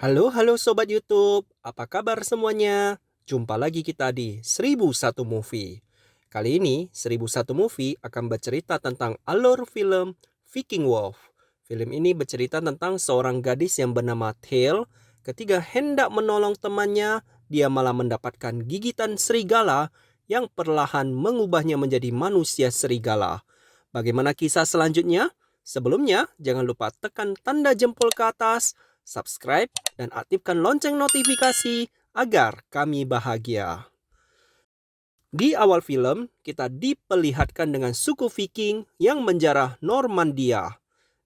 Halo Sobat YouTube, apa kabar semuanya? Jumpa lagi kita di 1001 Movie. Kali ini 1001 Movie akan bercerita tentang alur film Viking Wolf. Film ini bercerita tentang seorang gadis yang bernama Tail. Ketika hendak menolong temannya, dia malah mendapatkan gigitan serigala yang perlahan mengubahnya menjadi manusia serigala. Bagaimana kisah selanjutnya? Sebelumnya, jangan lupa tekan tanda jempol ke atas, subscribe, dan aktifkan lonceng notifikasi agar kami bahagia. Di awal film, kita diperlihatkan dengan suku Viking yang menjarah Normandia.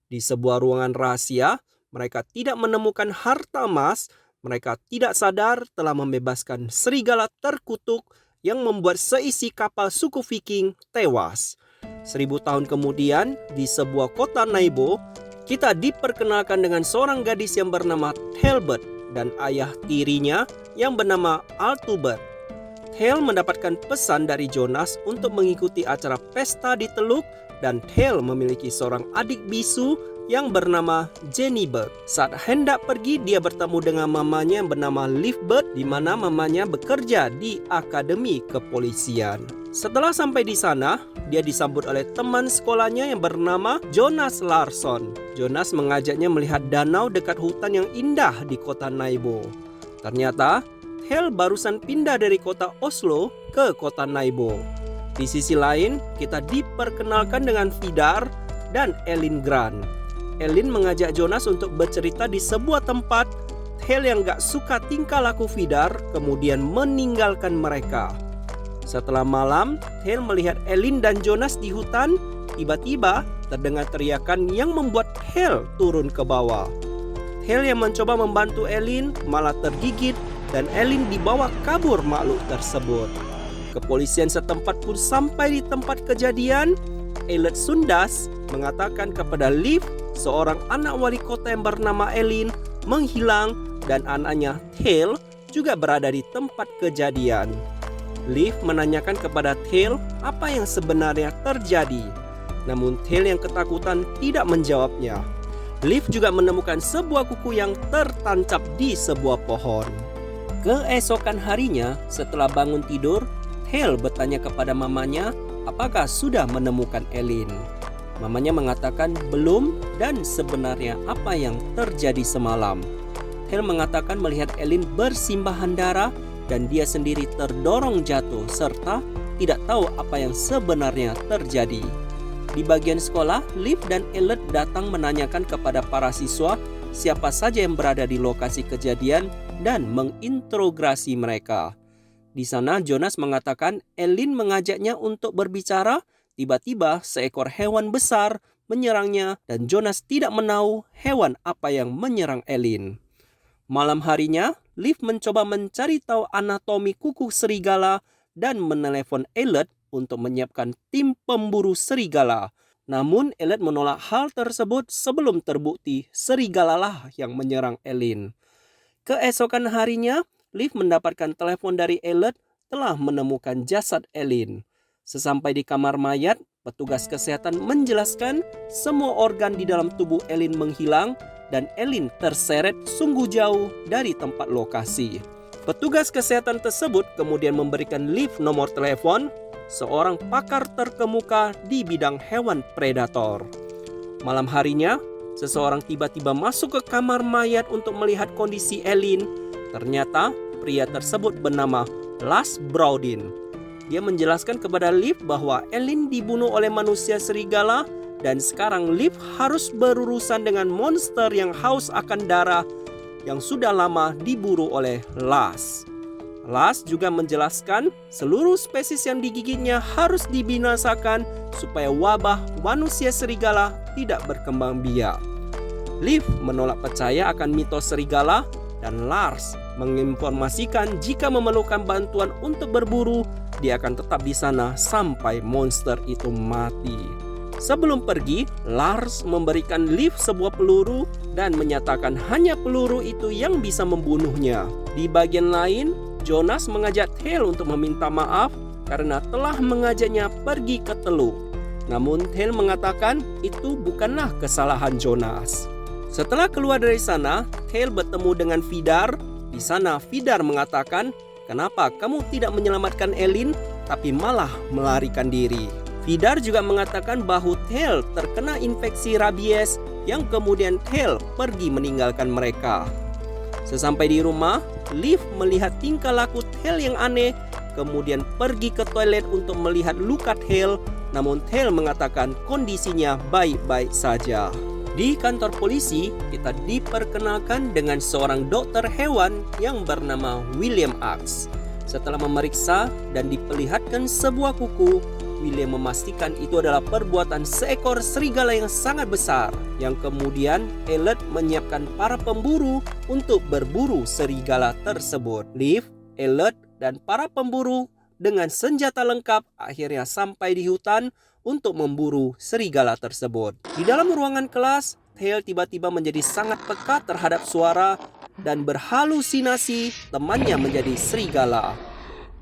Di sebuah ruangan rahasia, mereka tidak menemukan harta emas. Mereka tidak sadar telah membebaskan serigala terkutuk yang membuat seisi kapal suku Viking tewas. 1000 tahun kemudian, di sebuah kota Naibo, kita diperkenalkan dengan seorang gadis yang bernama Talbot dan ayah tirinya yang bernama Altubert. Tail mendapatkan pesan dari Jonas untuk mengikuti acara pesta di Teluk, dan Tail memiliki seorang adik bisu yang bernama Jennifer. Saat hendak pergi, dia bertemu dengan mamanya yang bernama Livbert, di mana mamanya bekerja di Akademi Kepolisian. Setelah sampai di sana, dia disambut oleh teman sekolahnya yang bernama Jonas Larsson. Jonas mengajaknya melihat danau dekat hutan yang indah di kota Naibo. Ternyata, Tail barusan pindah dari kota Oslo ke kota Naibo. Di sisi lain, kita diperkenalkan dengan Vidar dan Elin Grant. Elin mengajak Jonas untuk bercerita di sebuah tempat. Tail yang gak suka tingkah laku Vidar kemudian meninggalkan mereka. Setelah malam, Tail melihat Elin dan Jonas di hutan. Tiba-tiba terdengar teriakan yang membuat Tail turun ke bawah. Tail yang mencoba membantu Elin malah tergigit dan Elin dibawa kabur makhluk tersebut. Kepolisian setempat pun sampai di tempat kejadian. Eilert Sundas mengatakan kepada Liv, seorang anak wali kota yang bernama Elin, menghilang dan anaknya Tail juga berada di tempat kejadian. Liv menanyakan kepada Tail apa yang sebenarnya terjadi. Namun Tail yang ketakutan tidak menjawabnya. Liv juga menemukan sebuah kuku yang tertancap di sebuah pohon. Keesokan harinya, setelah bangun tidur, Tail bertanya kepada mamanya apakah sudah menemukan Elin. Mamanya mengatakan belum dan sebenarnya apa yang terjadi semalam. Tail mengatakan melihat Elin bersimbahan darah dan dia sendiri terdorong jatuh serta tidak tahu apa yang sebenarnya terjadi. Di bagian sekolah, Liv dan Eilert datang menanyakan kepada para siswa siapa saja yang berada di lokasi kejadian dan menginterogasi mereka. Di sana Jonas mengatakan Elin mengajaknya untuk berbicara. Tiba-tiba seekor hewan besar menyerangnya dan Jonas tidak menahu hewan apa yang menyerang Elin. Malam harinya, Liv mencoba mencari tahu anatomi kuku serigala dan menelepon Eilert untuk menyiapkan tim pemburu serigala. Namun Eilert menolak hal tersebut sebelum terbukti serigalalah yang menyerang Elin. Keesokan harinya, Liv mendapatkan telepon dari Eilert telah menemukan jasad Elin. Sesampai di kamar mayat, petugas kesehatan menjelaskan semua organ di dalam tubuh Elin menghilang dan Elin terseret sungguh jauh dari tempat lokasi. Petugas kesehatan tersebut kemudian memberikan Liv nomor telepon seorang pakar terkemuka di bidang hewan predator. Malam harinya, seseorang tiba-tiba masuk ke kamar mayat untuk melihat kondisi Elin. Ternyata pria tersebut bernama Lars Braudin. Dia menjelaskan kepada Liv bahwa Elin dibunuh oleh manusia serigala dan sekarang Liv harus berurusan dengan monster yang haus akan darah yang sudah lama diburu oleh Lars. Lars juga menjelaskan seluruh spesies yang digigitnya harus dibinasakan supaya wabah manusia serigala tidak berkembang biak. Liv menolak percaya akan mitos serigala dan Lars menginformasikan jika memerlukan bantuan untuk berburu, dia akan tetap di sana sampai monster itu mati. Sebelum pergi, Lars memberikan Liv sebuah peluru dan menyatakan hanya peluru itu yang bisa membunuhnya. Di bagian lain, Jonas mengajak Tail untuk meminta maaf karena telah mengajaknya pergi ke Teluk. Namun Tail mengatakan itu bukanlah kesalahan Jonas. Setelah keluar dari sana, Tail bertemu dengan Vidar. Di sana Vidar mengatakan, "Kenapa kamu tidak menyelamatkan Elin, tapi malah melarikan diri?" Vidar juga mengatakan bahwa Tail terkena infeksi rabies yang kemudian Tail pergi meninggalkan mereka. Sesampai di rumah, Liv melihat tingkah laku Tail yang aneh, kemudian pergi ke toilet untuk melihat luka Tail, namun Tail mengatakan kondisinya baik-baik saja. Di kantor polisi, kita diperkenalkan dengan seorang dokter hewan yang bernama William Axe. Setelah memeriksa dan diperlihatkan sebuah kuku, William memastikan itu adalah perbuatan seekor serigala yang sangat besar, yang kemudian Elliot menyiapkan para pemburu untuk berburu serigala tersebut. Liv, Elliot, dan para pemburu dengan senjata lengkap akhirnya sampai di hutan untuk memburu serigala tersebut. Di dalam ruangan kelas, Tail tiba-tiba menjadi sangat peka terhadap suara dan berhalusinasi temannya menjadi serigala.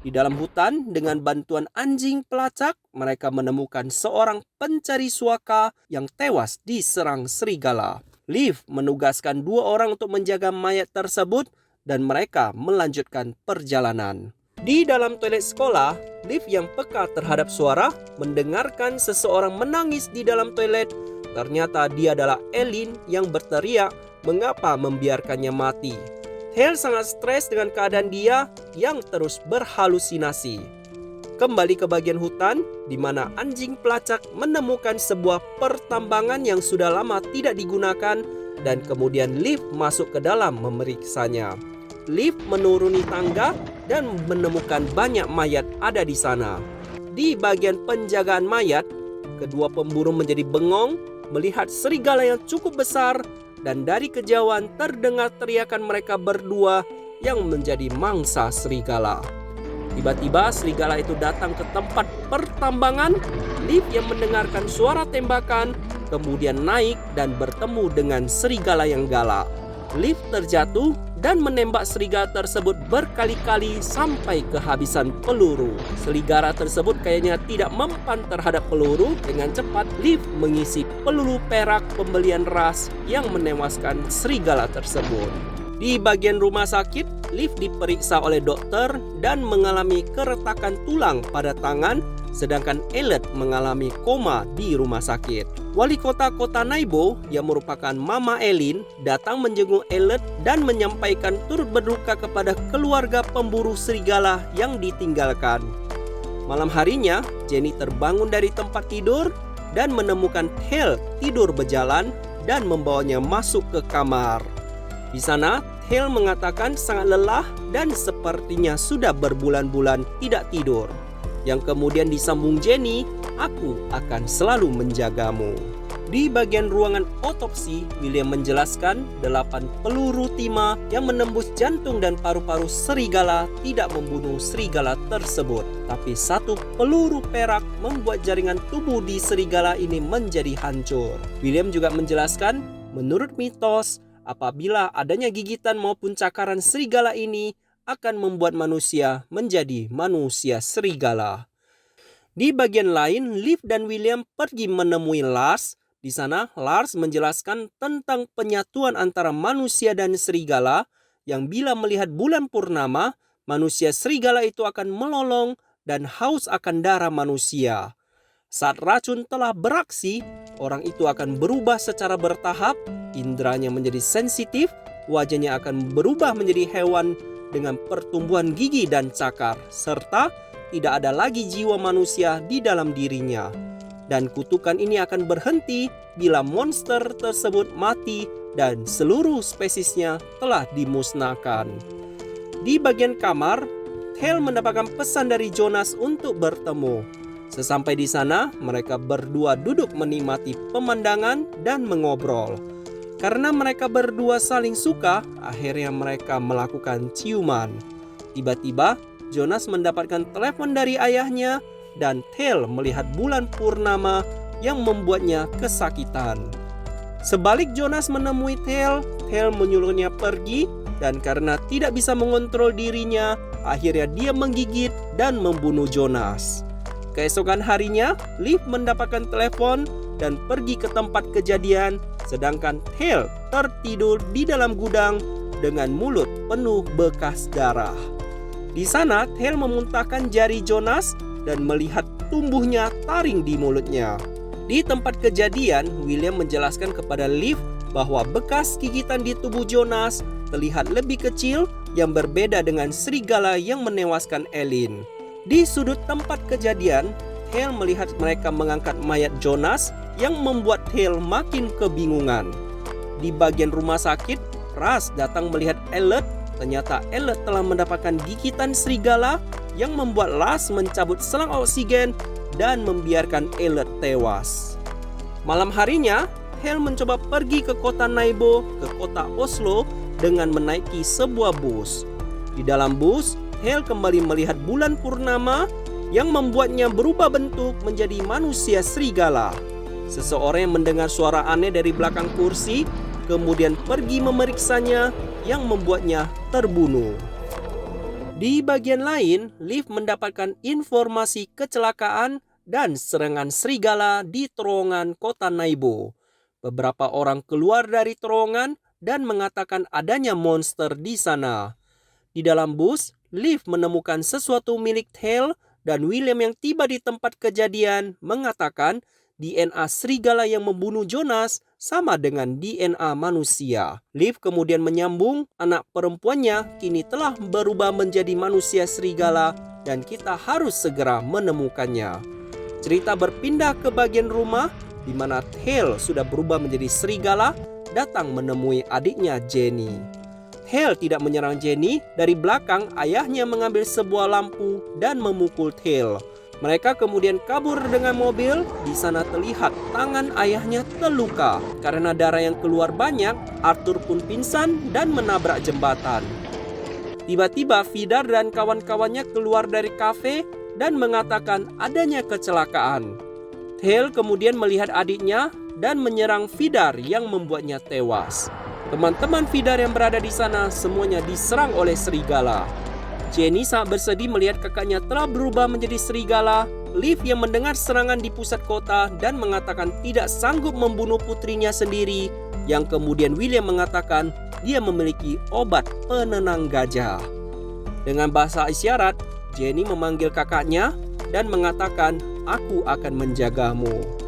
Di dalam hutan, dengan bantuan anjing pelacak, mereka menemukan seorang pencari suaka yang tewas diserang serigala. Liv menugaskan 2 orang untuk menjaga mayat tersebut dan mereka melanjutkan perjalanan. Di dalam toilet sekolah, Liv yang peka terhadap suara mendengarkan seseorang menangis di dalam toilet. Ternyata dia adalah Elin yang berteriak, "Mengapa membiarkannya mati?" Tail sangat stres dengan keadaan dia yang terus berhalusinasi. Kembali ke bagian hutan, di mana anjing pelacak menemukan sebuah pertambangan yang sudah lama tidak digunakan, dan kemudian Liv masuk ke dalam memeriksanya. Liv menuruni tangga dan menemukan banyak mayat ada di sana. Di bagian penjagaan mayat, kedua pemburu menjadi bengong melihat serigala yang cukup besar, dan dari kejauhan terdengar teriakan mereka berdua yang menjadi mangsa serigala. Tiba-tiba serigala itu datang ke tempat pertambangan. Liv yang mendengarkan suara tembakan kemudian naik dan bertemu dengan serigala yang galak. Liv terjatuh dan menembak serigala tersebut berkali-kali sampai kehabisan peluru. Serigala tersebut kayaknya tidak mempan terhadap peluru. Dengan cepat Liv mengisi peluru perak pembelian ras yang menewaskan serigala tersebut. Di bagian rumah sakit, Liv diperiksa oleh dokter dan mengalami keretakan tulang pada tangan, sedangkan Elliot mengalami koma di rumah sakit. Wali kota Naibo yang merupakan Mama Elin datang menjenguk Elliot dan menyampaikan turut berduka kepada keluarga pemburu serigala yang ditinggalkan. Malam harinya, Jenny terbangun dari tempat tidur dan menemukan Tail tidur berjalan dan membawanya masuk ke kamar. Di sana, Tail mengatakan sangat lelah dan sepertinya sudah berbulan-bulan tidak tidur. Yang kemudian disambung Jenny, "Aku akan selalu menjagamu." Di bagian ruangan otopsi, William menjelaskan 8 peluru timah yang menembus jantung dan paru-paru serigala tidak membunuh serigala tersebut. Tapi 1 peluru perak membuat jaringan tubuh di serigala ini menjadi hancur. William juga menjelaskan, menurut mitos, apabila adanya gigitan maupun cakaran serigala ini akan membuat manusia menjadi manusia serigala. Di bagian lain, Liv dan William pergi menemui Lars. Di sana, Lars menjelaskan tentang penyatuan antara manusia dan serigala yang bila melihat bulan purnama, manusia serigala itu akan melolong dan haus akan darah manusia. Saat racun telah beraksi, orang itu akan berubah secara bertahap, indranya menjadi sensitif, wajahnya akan berubah menjadi hewan dengan pertumbuhan gigi dan cakar, serta tidak ada lagi jiwa manusia di dalam dirinya. Dan kutukan ini akan berhenti bila monster tersebut mati dan seluruh spesiesnya telah dimusnahkan. Di bagian kamar, Tail mendapatkan pesan dari Jonas untuk bertemu. Sesampai di sana, mereka berdua duduk menikmati pemandangan dan mengobrol. Karena mereka berdua saling suka, akhirnya mereka melakukan ciuman. Tiba-tiba, Jonas mendapatkan telepon dari ayahnya dan Tail melihat bulan purnama yang membuatnya kesakitan. Sebalik Jonas menemui Tail, Tail menyuruhnya pergi dan karena tidak bisa mengontrol dirinya, akhirnya dia menggigit dan membunuh Jonas. Keesokan harinya, Liv mendapatkan telepon dan pergi ke tempat kejadian sedangkan Tail tertidur di dalam gudang dengan mulut penuh bekas darah. Di sana, Tail memuntahkan jari Jonas dan melihat tumbuhnya taring di mulutnya. Di tempat kejadian, William menjelaskan kepada Liv bahwa bekas gigitan di tubuh Jonas terlihat lebih kecil yang berbeda dengan serigala yang menewaskan Eileen. Di sudut tempat kejadian, Tail melihat mereka mengangkat mayat Jonas yang membuat Tail makin kebingungan. Di bagian rumah sakit, Russ datang melihat Elliot. Ternyata Elliot telah mendapatkan gigitan serigala yang membuat Russ mencabut selang oksigen dan membiarkan Elliot tewas. Malam harinya, Hale mencoba pergi ke kota Naibo, ke kota Oslo dengan menaiki sebuah bus. Di dalam bus, Hale kembali melihat bulan purnama yang membuatnya berubah bentuk menjadi manusia serigala. Seseorang yang mendengar suara aneh dari belakang kursi kemudian pergi memeriksanya yang membuatnya terbunuh. Di bagian lain, Liv mendapatkan informasi kecelakaan dan serangan serigala di terowongan kota Naibo. Beberapa orang keluar dari terowongan dan mengatakan adanya monster di sana. Di dalam bus, Liv menemukan sesuatu milik Tail dan William yang tiba di tempat kejadian mengatakan DNA serigala yang membunuh Jonas sama dengan DNA manusia. Liv kemudian menyambung anak perempuannya kini telah berubah menjadi manusia serigala dan kita harus segera menemukannya. Cerita berpindah ke bagian rumah di mana Tail sudah berubah menjadi serigala datang menemui adiknya Jenny. Tail tidak menyerang Jenny. Dari belakang ayahnya mengambil sebuah lampu dan memukul Tail. Mereka kemudian kabur dengan mobil. Di sana terlihat tangan ayahnya terluka. Karena darah yang keluar banyak, Arthur pun pingsan dan menabrak jembatan. Tiba-tiba Vidar dan kawan-kawannya keluar dari kafe dan mengatakan adanya kecelakaan. Tail kemudian melihat adiknya dan menyerang Vidar yang membuatnya tewas. Teman-teman Vidar yang berada di sana semuanya diserang oleh serigala. Jenny sangat bersedih melihat kakaknya telah berubah menjadi serigala. Liv yang mendengar serangan di pusat kota dan mengatakan tidak sanggup membunuh putrinya sendiri, yang kemudian William mengatakan dia memiliki obat penenang gajah. Dengan bahasa isyarat, Jenny memanggil kakaknya dan mengatakan, "Aku akan menjagamu."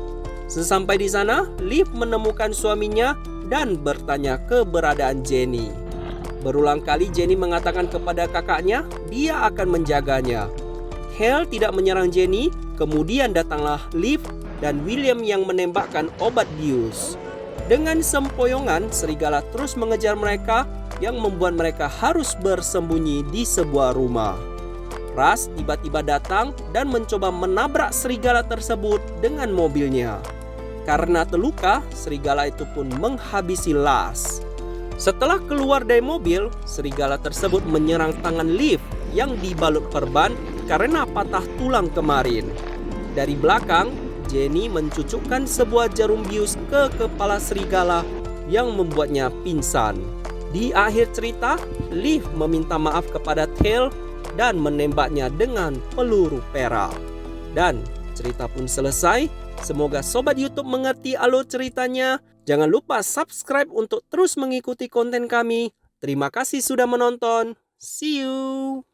Sesampai di sana, Liv menemukan suaminya dan bertanya keberadaan Jenny. Berulang kali Jenny mengatakan kepada kakaknya dia akan menjaganya. Hale tidak menyerang Jenny, kemudian datanglah Liv dan William yang menembakkan obat bius. Dengan sempoyongan, serigala terus mengejar mereka yang membuat mereka harus bersembunyi di sebuah rumah. Russ tiba-tiba datang dan mencoba menabrak serigala tersebut dengan mobilnya. Karena terluka, serigala itu pun menghabisi Lars. Setelah keluar dari mobil, serigala tersebut menyerang tangan Liv yang dibalut perban karena patah tulang kemarin. Dari belakang, Jenny mencucukkan sebuah jarum bius ke kepala serigala yang membuatnya pingsan. Di akhir cerita, Liv meminta maaf kepada Tail dan menembaknya dengan peluru perak. Dan cerita pun selesai. Semoga Sobat YouTube mengerti alur ceritanya. Jangan lupa subscribe untuk terus mengikuti konten kami. Terima kasih sudah menonton. See you.